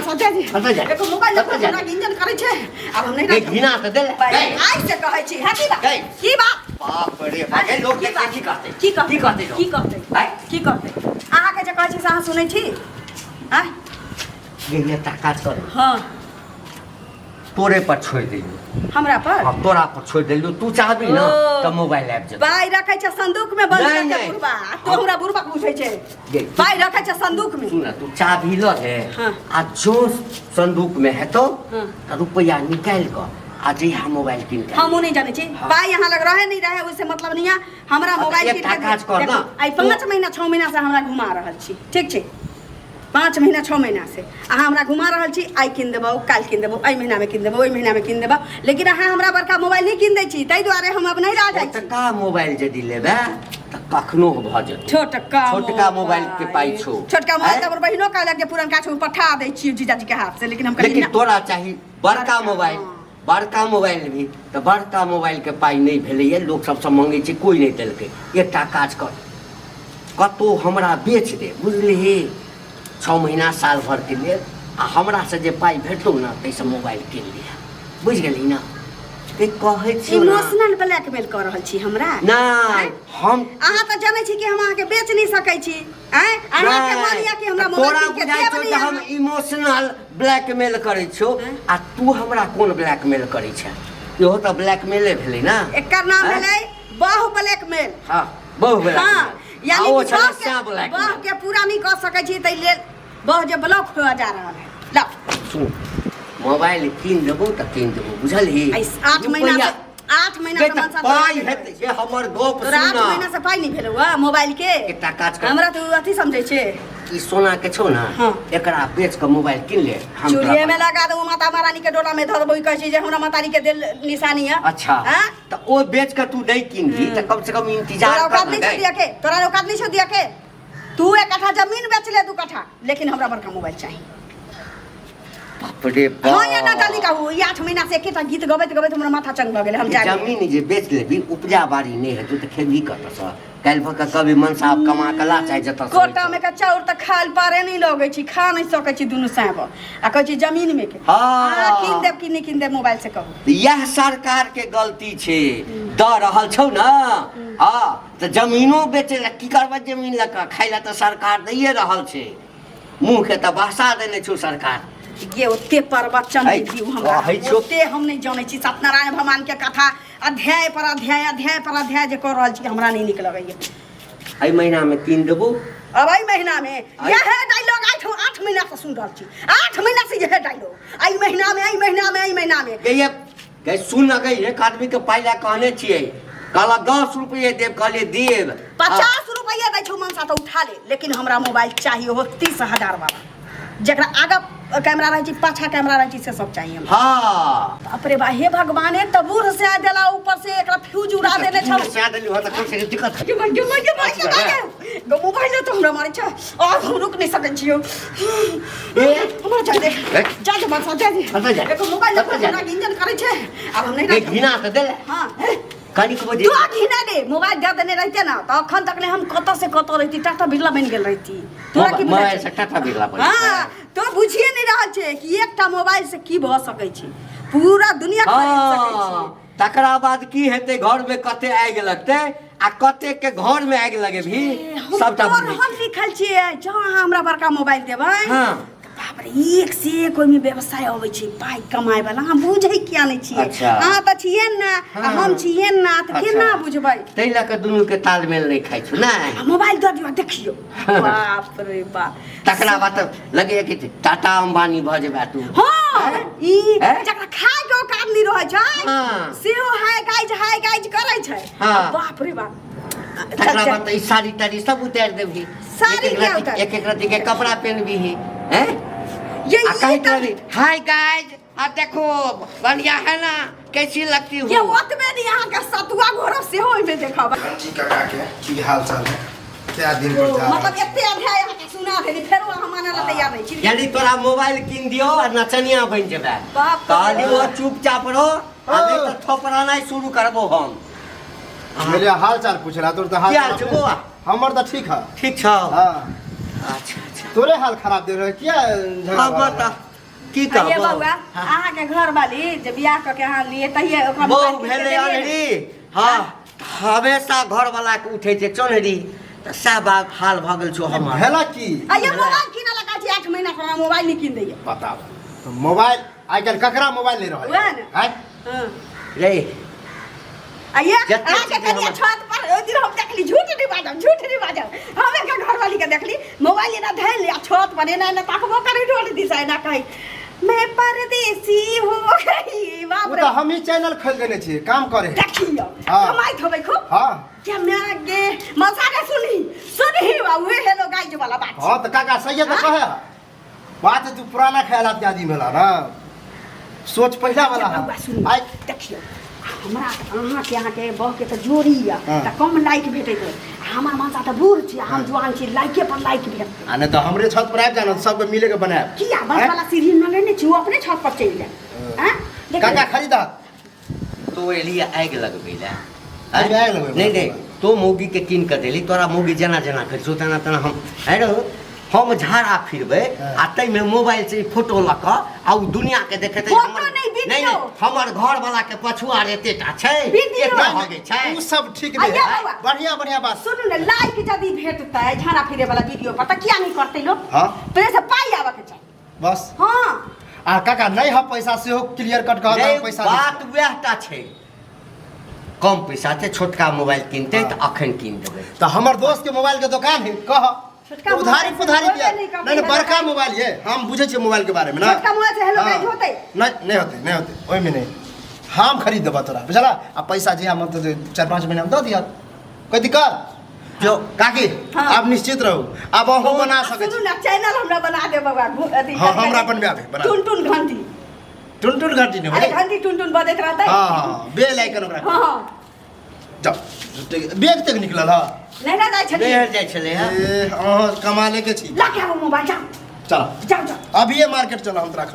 सोचे जी हट जा एको मोबाइल हमरा इंजन करे छे अब हम नहीं घिना त दे आई से कहै छी है की बात बाप रे बाप ए लोग देख की कहते की कहते अहाँ के जे कहै छी से अहाँ सुनै छी हैं ये ताकात कर हां तोरे पर छोड़ दियो हमरा पर हां तोरा पर छोड़ दियो तू चाहबी ना त मोबाइल आबि जा पाई रखै छ संदूक में बंद करके बुढ़बा तो हमरा बुढ़बा पूछै छै पाई रखै छ संदूक में सुन तू चाबी ल है आ जो संदूक में है तो रुपया निकाल कर आज ही हम मोबाइल किन के हम नहीं जाने छी पाई यहां लग रहे नहीं रहे उससे मतलब नहीं है हमरा मोबाइल किन के काज कर ना आई 5 महीना 6 महीना से हमरा घुमा रहल छी ठीक छै 5 महीना 6 महीना से अहाँ हमरा घुमा रहल छी आई किन देबो काल किन देबो आई महीना में किन देबो ओई महीना में किन देबो लेकिन अहाँ हमरा बड़का मोबाइल नहीं किन दै छी तै दुआरे हम अब नहीं रह जाय छी छोटका मोबाइल जदी लेबे त कखनो भ जत छोटका मोबाइल के पाई छो छोटका मोबाइल हमर बहिनो कहला के पुरनका छो पठा दै छी जीजाजी के हाथ से लेकिन हम लेकिन तोरा चाहिए बड़का मोबाइल भी तो बड़का मोबाइल के पाई नहीं भेलैए लोग सबसे मांगे छै कोई नहीं देलकै एकटा काज कर कतो हमरा बेच दे बुझलिही 6 महीना साल भर के लिए आ हमरा से जे पाई भेटलो ना तैसे मोबाइल किन लिया बुझ गेली ना ते कहै छी इमोशनल ब्लैकमेल कर रहल छी हमरा ना हम अहाँ त जानै छी कि हम अहाँ के बेच नहीं सकै छी हैं अहाँ के मानिया कि हमरा मोबाइल के देब नहीं हम इमोशनल ब्लैकमेल करै छौ आ तू हमरा कोन ब्लैकमेल करै छै इहो त ब्लैकमेले भेलै ना एकर नाम भेलै बाहु ब्लैकमेल हां बहु ब्लैकमेल हां यानी बाह के पूरा नहीं कर सकै छी तै लेल बाह जे ब्लॉक हो जा रहल है ला सुन मोबाइल किन देबो त किन देबो बुझलही 8 महीना से पाई हेतै जे हमर गप सुन 8 महीना से पाई नहीं भेलौ मोबाइल के एकटा काज कर हमरा तो अथी समझै छै ई सोना के छौ ना एकरा बेच के मोबाइल किन ले हम चूड़िए में लगा दो माता महारानी के डोरा में धर देबो कहै छी जे हमरा मातारी के दिल निशानी है अच्छा त ओ बेच के तू दे किन दी त कम से कम इंतजार कर तोरा औकात नहीं छौ दिया के तू 1 कट्ठा जमीन बेच ले 2 कट्ठा लेकिन हमरा बड़का मोबाइल चाहिए बाप रे बाप हां या ना जल्दी कहू 8 महीना से एकेटा गीत गबैत हमरा माथा चंग भ गेलै हम जाने जमीन जे बेच लेबी उपजा बाड़ी नहीं है तू त खेबी कत स काल भक कभी मन साहब कमा के ला चाहे जत कोटा में का चाउर त खाल पारे नहीं लगे छी खा नहीं सकै छी दुनु साहब आ कहै छी जमीन में के हां किन देब कि नहीं किन देब मोबाइल से कहू यह सरकार के गलती छे द रहल छौ ना हां त जमीनो बेचे ला की करबा जमीन ला खाइ ला त सरकार दैए रहल छे मुंह के त बहसा देने छौ सरकार ये ओते प्रवचन दियौ हमरा ओते हम नहीं जानै छी सत्यनारायण भगवान के कथा अध्याय पर अध्याय जे कर रहल छी हमरा नहीं निक लगैया एई महीना में किन देबो अब एई महीना में यह डायलॉग 8 महीना से सुन रहल छी 8 महीना से यह डायलॉग एई महीना में गई सुन न गई एक आदमी के पाइला कहने छिए कहला 10 रुपये देब कहले देब 50 रुपया दै छौ मनसा त उठा ले लेकिन हमरा मोबाइल चाहिए हो 30,000 वाला जकरा आगा कैमरा रह छी पाछा कैमरा रह छी से सब चाहिए हां बाप रे बा हे भगवान त बूढ़ से आ देला ऊपर से एकरा फ्यूज उड़ा देले छ से आ देली हो त कोन से दिक्कत है गो मोबाइल तो हमरा मारे छ आ रुक नहीं सकन छियो ए हमरा जा दे बस जा एको मोबाइल हमरा इंजन करे छे अब हम नहीं घिना त दे हां कनी को तू घिना दे मोबाइल दे देने रहते ना तो अखन तक ले हम कत से कत रहती टाटा बिरला बन गेल रहती तोरा की मोबाइल से टाटा बिरला बन हां तो बुझिए नहीं रहल छे कि एकटा मोबाइल से की भ सकै छी पूरा दुनिया खरीद सकै छी तकरा बाद की हेते घर में कते आग लगते आ कते के घर में आग लगे भी सबटा हम लिखल छिए जहां हमरा बड़का मोबाइल देबै हां बाप रे एक से एक ओइ में व्यवसाय होवे छै पाई कमाय वाला हम बुझै किया नहीं छिए हां त छिए ना हम छिए ना त केना बुझबै तै ल के दुनु के तालमेल नहीं खाइ छु ना मोबाइल द दियो देखियो बाप रे बाप तकरा बात लगे कि टाटा अंबानी भ जेबा तू हां ई जकरा खाय के औकात नहीं रहै छै सेहो हाय गाइज करै छै बाप रे बाप तकरा बात ई साड़ी ताड़ी सब उतार देबही एक रति के कपड़ा पहनबी हैं ये हाय गाइस आप देखो बढ़िया है ना कैसी लगती हूँ ये ओतबे नहीं यहाँ का सतुआ घोड़ा से हो में देखा जी काका के की हाल चाल है क्या दिन पर जा मतलब इतने अध्याय यहाँ सुना देली फेरो हम माने ला तैयार नहीं छी यानी तोरा मोबाइल किन दियो और नचनिया बन जेबे कहली वो चुपचाप रहो अबे तो थोपराना शुरू करबो हम मेरे हाल चाल पूछला तोर तो हाल क्या छबो हमर त ठीक है ठीक छ हां अच्छा तोरे हाल खराब दे रहे क्या अब बता की ये कहबो बउआ अहाँ के घर वाली जब बियाह क के अहाँ लिए तहिए ओकरा बहु मोबाइल किन के भेले देलियै ने। अनहरी हाँ हमेशा घर वाला के उठे छै चोनहरी त सब बात हाल भ गेल छौ हमर भेला की आ ये मोबाइल किन लगा छी 8 महीना से हमरा मोबाइल नहीं किन दैया बताओ तो मोबाइल आइ काल्हि ककरा मोबाइल ले रहल वएह ने। है हां रे आ ये जते अहाँ के चीज कनिया हमर- छत पर ओइ दिन हम देखली झूठ नहीं बाजब हमे के घर वाली के देखली मोबाइल एना धैल लिया छत पर एना एना ताकबो करे ढोल दिशा एना कही मैं परदेसी हो गई बाप वो रे तो हम ही चैनल खोल देने छी काम करे देखियो हाँ। कमाइत होबै खूब हाँ क्या मैं आगे मसाले सुनी वे हेलो गाइज वाला बात हाँ तो काका सही है तो कहे बात तू पुराना ख्यालात के आदमी भेला ना सोच पहला वाला बउआ है सुनी आइ देखियो हमरा अहाँ के बह के त जोड़ी या हाँ। त कम लाइक भेटैत है हमर माता त बूढ़ छी हम जवान छी लाइके पर लाइक भेट आ नहीं तो हमरे छत पर आबि जाना सबके मिले के बनाए किया बस वाला सीढ़ी न लेने छी वो अपने छत पर चल जाए हैं काका खरीदा तो एलिए आग लगबै ले आगि लगबै नहीं नहीं तो मौगी के कीन के देली तोरा मौगी जना जना कर छो तना तना हम अरे हम झाड़ा फिरबै आ तै में मोबाइल से फोटो ल क आ उ दुनिया के देखते फोटो नहीं, वीडियो। हमर घर वाला के पछुआ एतेटा छै वीडियो। एते होगे छै उ सब ठीक आ नहीं ये है बाबा। बढ़िया बढ़िया बात सुन ने लाइक यदि भेटतै झाड़ा फिरे वाला वीडियो पर त किया नहीं करतै लोग हाँ। पहले से पाई आवे के चाहिए बस हां आ काका नहीं है पैसा से हो क्लियर कट कह नहीं, पैसा बात वएहटा छै कम पैसा छै छोटका मोबाइल किनते त अखन कीन देबै तो हमर दोस्त के मोबाइल के दुकान है कह छोटका तो उधारी मोबाइल से पुधारी होबे दिया नहीं करतै, नहीं नहीं है बड़का ना? मोबाइल है हम बुझे छे मोबाइल के बारे में ना छोटका मोबाइल से हेलो हाँ। गाइज होतै नहीं होते ओइ में नहीं हम खरीद देबा तोरा बुझला आ पैसा जे हम तो 4-5 महीना में दे दिया कोई दिक्कत जो काकी हाँ। आप निश्चित रहो अब हम बना सके सुनू ना चैनल हमरा बना दे बाबा अथी हाँ, हमरा बनबे आबे, बना दे। टुन घंटी टुन घंटी नहीं अरे होले घंटी टुन बजैत रहतै हां हां बेल आइकन ओकरा हां हां जाओ बैग तक निकलल हा नहीं ना जाय छथि बेहर जाइ छलै हँ ए अहाँ कमाले के छी ला के आओ मोबाइल जाओ चलो जाओ जाओ अभी ये मार्केट चला हम तोरा खरीद